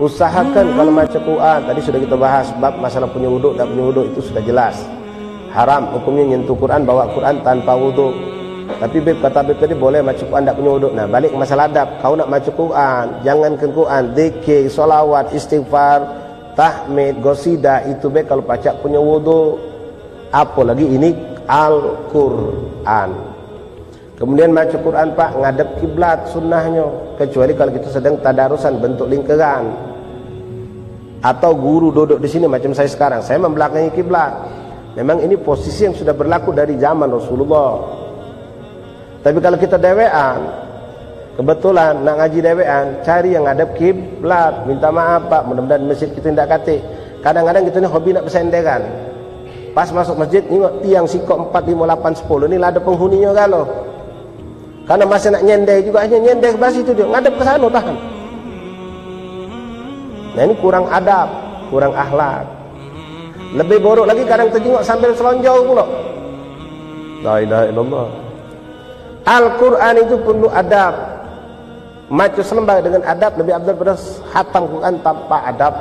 Usahakan kalau baca Quran, tadi sudah kita bahas bab masalah punya wuduk dan punya wuduk itu sudah jelas. Haram hukumnya nyentuh Quran, bawa Quran tanpa wuduk. Tapi Beb kata Beb tadi boleh baca Quran tak punya wuduk. Nah, balik ke masalah adab. Kau nak baca Quran, jangankan Quran, zikir, solawat, istighfar, tahmid, gosida itu Beb kalau baca punya wuduk. Apalagi ini Al-Quran. Kemudian baca Quran Pak ngadep kiblat sunnahnya, kecuali kalau kita sedang tadarusan bentuk lingkaran atau guru duduk di sini macam saya sekarang, saya membelakangi kiblat. Memang ini posisi yang sudah berlaku dari zaman Rasulullah. Tapi kalau kita dewean, kebetulan nak ngaji dewean, cari yang ngadep kiblat. Minta maaf Pak, mudah-mudahan masjid kita tidak katik. Kadang-kadang kita ni hobi nak bersenderan. Pas masuk masjid, tengok tiang sikok 4, 5, 8, 10 ni lah ada penghuninya kalau. Karena masih nak nyender juga, hanya nyender ke belah situ dia, ngadep ke sana tahan. Nah ini kurang adab, kurang akhlak. Lebih buruk lagi kadang terjenguk sambil selonjor pula. La ilaha illallah. Al-Quran itu perlu adab. Macu selembar dengan adab lebih abdul pada hatam Quran tanpa adab.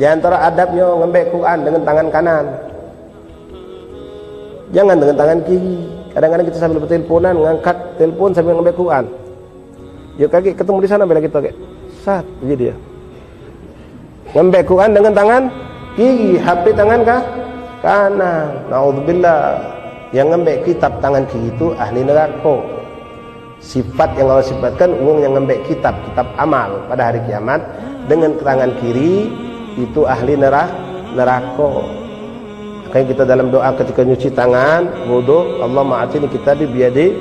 Di antara adabnya ngambil Quran dengan tangan kanan, jangan dengan tangan kiri. Kadang-kadang kita sambil berteleponan, ngangkat telepon sambil ngambil Quran. Ya kaki ketemu di sana bila kita kayak sat jadi dia. Ngambil Quran dengan tangan kiri, HP tangan kanan. Naudzubillah. Yang ngambil kitab tangan kiri itu ahli neraka. Sifat yang Allah sifatkan orang yang ngambil kitab amal pada hari kiamat dengan tangan kiri itu ahli neraka. Makanya kita dalam doa ketika nyuci tangan, wudu, Allahumma atini kitabi biyadi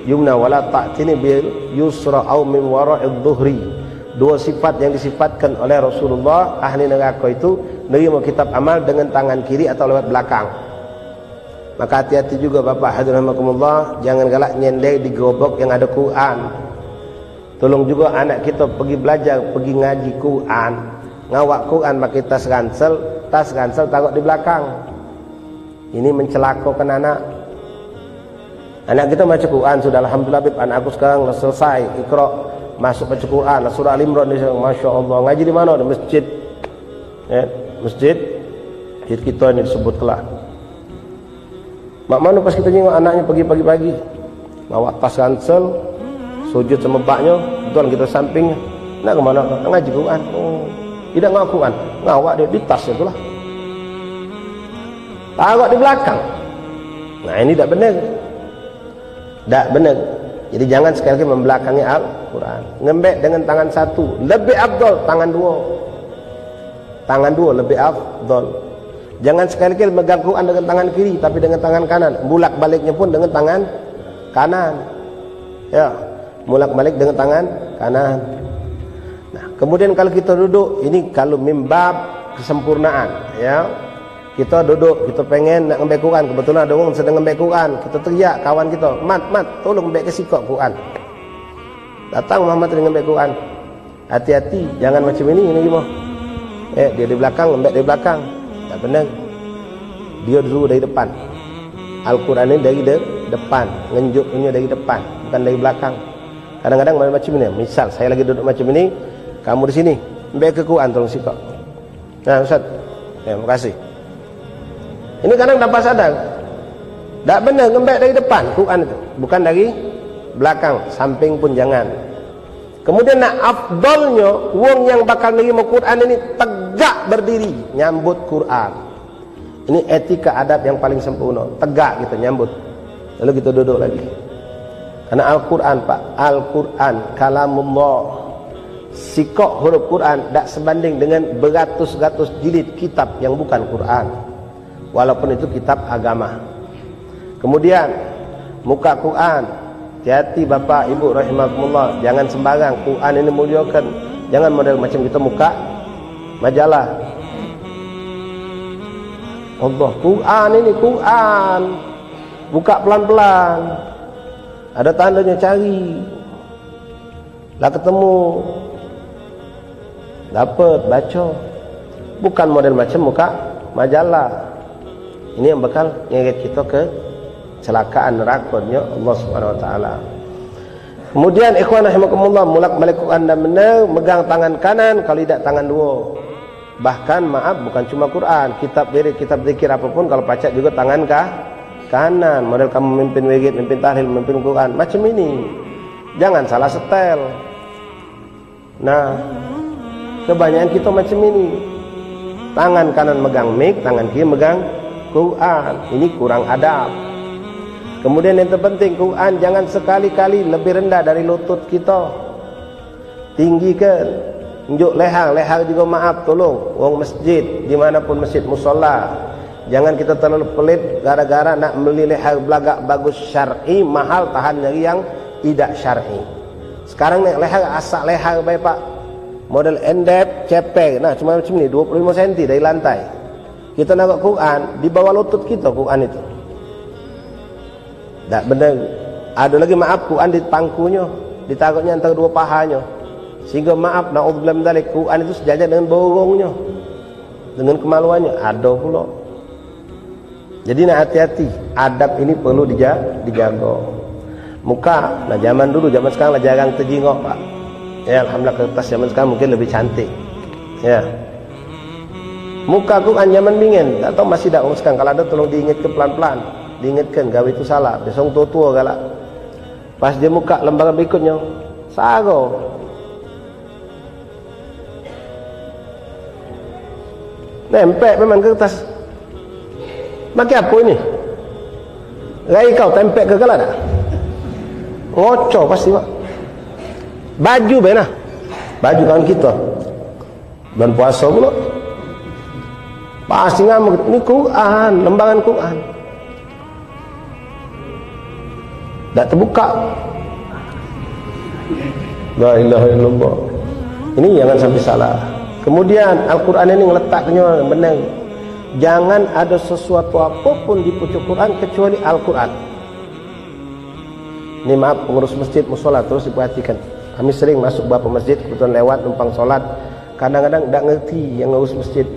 yumna wala ta'tini bil yusra au min wara'id dhuhri. Dua sifat yang disifatkan oleh Rasulullah, ahli neraka itu nerima kitab amal dengan tangan kiri atau lewat belakang. Maka hati-hati juga Bapak hadirin rahimakumullah, jangan galak nyender di gerobak yang ada Quran. Tolong juga anak kita pergi belajar, pergi ngaji Quran, ngawak Quran pakai tas ransel taruh di belakang. Ini mencelakakan anak. Anak kita baca Quran sudah alhamdulillah Bib, anak aku sekarang dah selesai Iqra, masuk baca Quran surah Al-Imran, Masya Allah. Ngaji di mana? Di masjid ya, masjid kita ini disebut telah. Mak mana pas kita tengok anaknya pergi pagi-pagi bawa tas ransel, sujud sama baknya, betul kita sampingnya. Nak ke mana? Nak ngaji Quran. Oh, tidak ngawak Quran, ngawak dia di tasnya itulah, taruh di belakang. Nah ini tak benar, tak benar. Jadi jangan sekali-kali membelakangi Al-Quran. Ngembek dengan tangan satu lebih afdal, tangan dua lebih afdal. Jangan sekali-kali megang Quran dengan tangan kiri tapi dengan tangan kanan. Bulak baliknya pun dengan tangan kanan. Ya, bulak balik dengan tangan kanan. Nah, kemudian kalau kita duduk, ini kalau mimbab kesempurnaan, ya. Kita duduk, kita pengen nak ngambil Quran, kebetulan ada orang sedang ngambil Quran, kita teriak kawan kita, mat, tolong ambil ke sikok Quran. Datang Muhammad ngambil Quran. Hati-hati, jangan macam ini gimana? Dia di belakang, ambil dari belakang. Tak benar. Dia dulu dari depan. Al-Quran ini dari depan, ngenjuknya dari depan, bukan dari belakang. Kadang-kadang macam ini. Misal saya lagi duduk macam ini, kamu di sini, ambil ke Quran tolong sikok. Nah, Ustaz. Ya, terima kasih. Ini kadang dapat sadar. Tak benar ngambil dari depan Quran itu, bukan dari belakang, samping pun jangan. Kemudian nak afdalnya wong yang bakal nerima Quran ini tegak berdiri nyambut Quran. Ini etika adab yang paling sempurna, tegak kita nyambut. Lalu kita duduk lagi. Karena Al-Quran Pak, Al-Quran kalamullah. Sikok huruf Quran tak sebanding dengan beratus-ratus jilid kitab yang bukan Quran, walaupun itu kitab agama. Kemudian muka Quran, hati-hati Bapak Ibu rahimakumullah, jangan sembarang. Quran ini muliakan, jangan model macam kita muka majalah. Allah, Quran ini Quran, buka pelan-pelan, ada tandanya, cari lah, ketemu, dapat baca, bukan model macam muka majalah. Ini yang bakal ngeret kita ke kecelakaan nerakanya Allah Subhanahu wa taala. Kemudian ikhwan rahimakumullah, mulak-malik Quran dan benar, megang tangan kanan, kalau tidak tangan dua. Bahkan maaf, bukan cuma Quran, kitab wirid, kitab zikir apapun, kalau baca juga tangan kanan. Model kamu memimpin wirid, memimpin tahlil, memimpin Quran, macam ini. Jangan salah setel. Nah, kebanyakan kita macam ini. Tangan kanan megang mic, tangan kiri megang Quran. Ini kurang adab. Kemudian yang terpenting, Quran jangan sekali-kali lebih rendah dari lutut kita. Tinggikan. Unjuk lehang juga maaf, tolong. Orang masjid, dimanapun masjid musola, jangan kita terlalu pelit gara-gara nak beli lehang belagak bagus syar'i, mahal tahan dari yang tidak syar'i. Sekarang ni lehang asak lehang baik pak, model endep, cepek, nah cuma macam ni 25 cm dari lantai. Kita nak Quran di bawah lutut kita, Quran itu. Tak benar. Ada lagi maaf, Quran di pangkunya, ditaruhnya antara dua pahanya. Sehingga maaf, na'udzubillah min dzalik, Quran itu sejajar dengan borongnya, dengan kemaluannya. Ada pula. Jadi nak hati-hati, adab ini perlu dijaga. Muka, nah zaman dulu, zaman sekarang lah jarang terjengok pak. Ya alhamdulillah, kertas zaman sekarang mungkin lebih cantik. Ya. Muka Quran zaman bingin, tak tahu masih tak orang sekarang. Kalau ada tolong diingatkan pelan-pelan. Diingatkan, gawe itu salah. Besok tua-tua galak. Pas dia muka lembaran berikutnya, sago. Nempel memang kertas. Pakai apa ini? Rai kau tempel ke galak tak? Ngocor pasti pak. Baju benar. Baju kawan kita. Dan puasa pula. Pasti ngamuk. Ini Quran, lembaran Quran. Tak terbuka. La ilaha illallah. Ini jangan sampai salah. Kemudian Al-Quran ini ngeletaknya benar. Jangan ada sesuatu apapun di pucuk Quran kecuali Al-Quran. Ini maaf pengurus masjid musola, terus diperhatikan. Kami sering masuk beberapa masjid, kebetulan lewat numpang solat. Kadang-kadang tak ngerti yang ngurus masjid.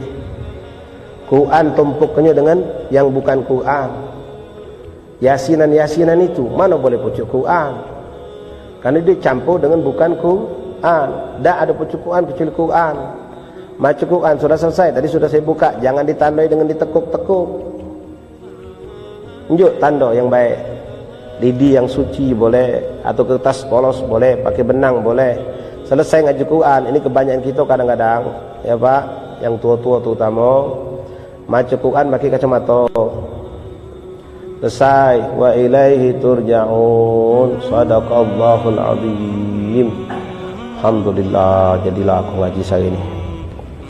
Quran tumpuknya dengan yang bukan Quran. Yasinan itu mana boleh pucuk Quran, karena dia campur dengan bukan Quran. Tak ada pucuk Quran kecuali Quran. Macam Quran sudah selesai, tadi sudah saya buka. Jangan ditandai dengan ditekuk-tekuk. Tunjuk tanda yang baik. Lidi yang suci boleh, atau kertas polos boleh, pakai benang boleh. Selesai ngaji Quran. Ini kebanyakan kita kadang-kadang, ya pak, yang tua-tua terutama, macam Quran pakai kacamata. Selesai. Wa ilaihi turja'un. Sadaqallahul azim. Alhamdulillah, jadilah aku ngaji saya ini.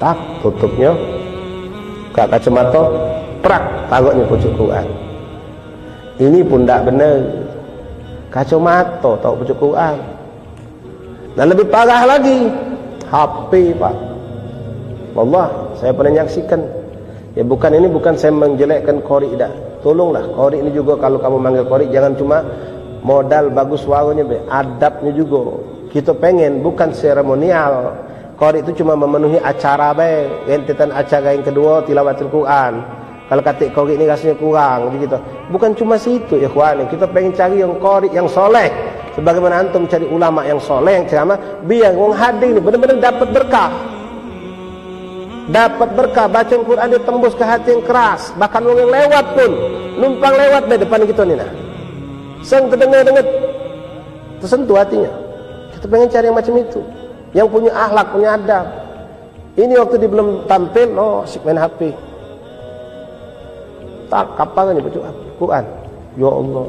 Tak, tutupnya kat kacamata, prak, taruhnya pucuk Quran. Ini pun tak benar. Kacamata taruh pucuk Quran. Dan lebih parah lagi, HP pak. Wallah, saya pernah menyaksikan. Ya bukan, ini bukan saya menjelekkan qori dah. Tolonglah, qori ini juga kalau kamu manggil qori jangan cuma modal bagus suaranya, adabnya juga. Kita pengen bukan seremonial. Qori itu cuma memenuhi acara rentetan acara yang kedua tilawatul Quran. Kalau katik qori ini rasanya kurang begitu. Bukan cuma situ ikhwan, kita pengen cari yang qori yang soleh. Sebagaimana antum cari ulama yang soleh, yang ceramah, biar orang hadir ini benar-benar dapat berkah. Dapat berkah, baca Quran dia tembus ke hati yang keras. Bahkan orang yang lewat pun, numpang lewat di depan kita ni nah, seng terdengar-dengar, tersentuh hatinya. Kita pengen cari yang macam itu, yang punya akhlak, punya adab. Ini waktu dia belum tampil, asyik main HP. Tak, kapan ni baca Quran? Ya Allah.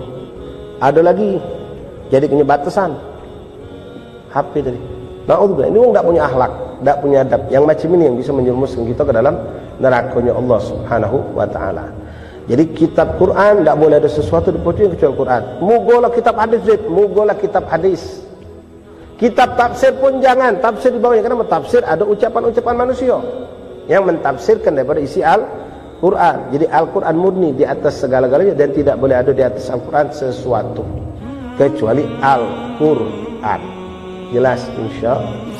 Ada lagi, jadi punya batasan HP tadi. Na'udzubillah, ini orang tak punya akhlak, tak punya adab. Yang macam ini yang bisa menjerumuskan kita ke dalam nerakanya Allah subhanahu wa ta'ala. Jadi kitab Quran tak boleh ada sesuatu di pucuk kecuali Quran. Mugolah kitab hadis, mugolah kitab hadis. Kitab tafsir pun jangan, tafsir di bawahnya. Karena tafsir ada ucapan-ucapan manusia yang mentafsirkan daripada isi Al-Quran. Jadi Al-Quran murni di atas segala-galanya, dan tidak boleh ada di atas Al-Quran sesuatu kecuali Al-Quran. Jelas insya Allah.